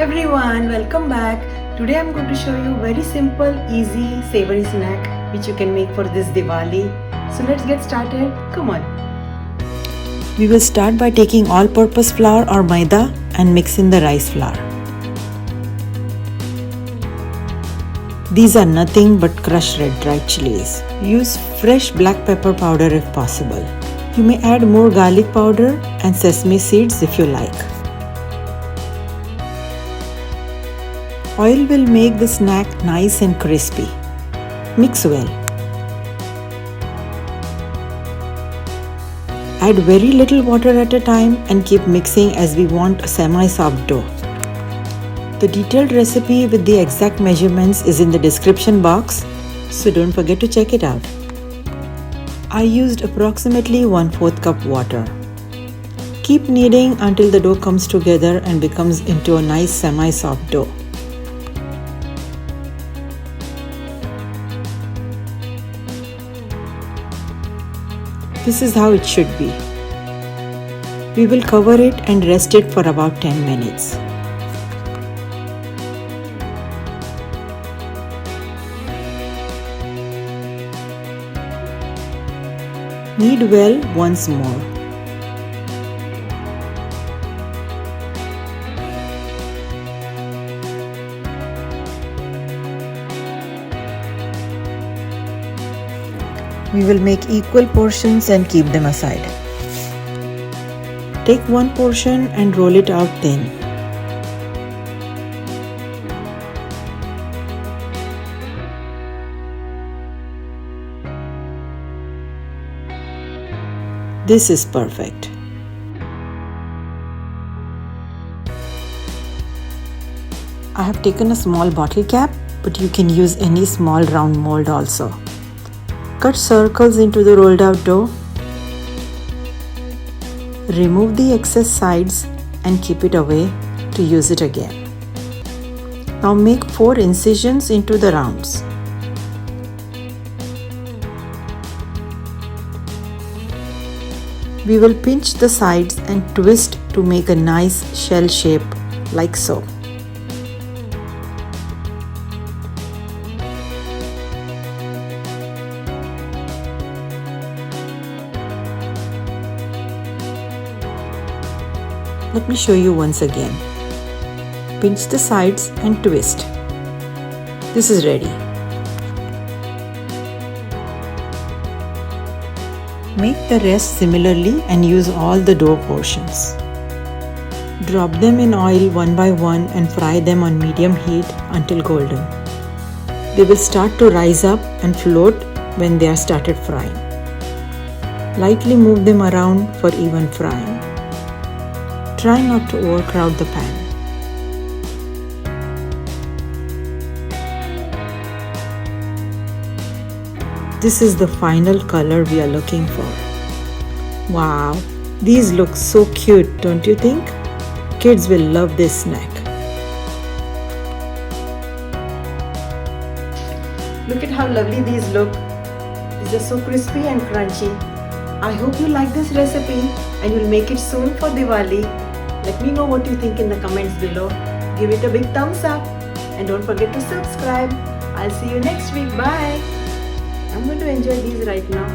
everyone, welcome back. Today I'm going to show you very simple, easy, savory snack which you can make for this Diwali. So let's get started. Come on. We will start by taking all-purpose flour or maida and mix in the rice flour. These are nothing but crushed red dried chilies. Use fresh black pepper powder if possible. You may add more garlic powder and sesame seeds if you like. Oil will make the snack nice and crispy. Mix well. Add very little water at a time and keep mixing as we want a semi-soft dough. The detailed recipe with the exact measurements is in the description box, so don't forget to check it out. I used approximately 1/4 cup water. Keep kneading until the dough comes together and becomes into a nice semi-soft dough. This is how it should be. We will cover it and rest it for about 10 minutes. Knead well once more. We will make equal portions and keep them aside. Take one portion and roll it out thin. This is perfect. I have taken a small bottle cap, but you can use any small round mold also. Cut circles into the rolled out dough. Remove the excess sides and keep it away to use it again. Now make 4 incisions into the rounds. We will pinch the sides and twist to make a nice shell shape like so. Let me show you once again. Pinch the sides and twist. This is ready. Make the rest similarly and use all the dough portions. Drop them in oil one by one and fry them on medium heat until golden. They will start to rise up and float when they are started frying. Lightly move them around for even frying. Try not to overcrowd the pan. This is the final color we are looking for. Wow, these look so cute, don't you think? Kids will love this snack. Look at how lovely these look. These are so crispy and crunchy. I hope you like this recipe and you'll make it soon for Diwali. Let me know what you think in the comments below. Give it a big thumbs up and don't forget to subscribe. I'll see you next week. Bye. I'm going to enjoy these right now.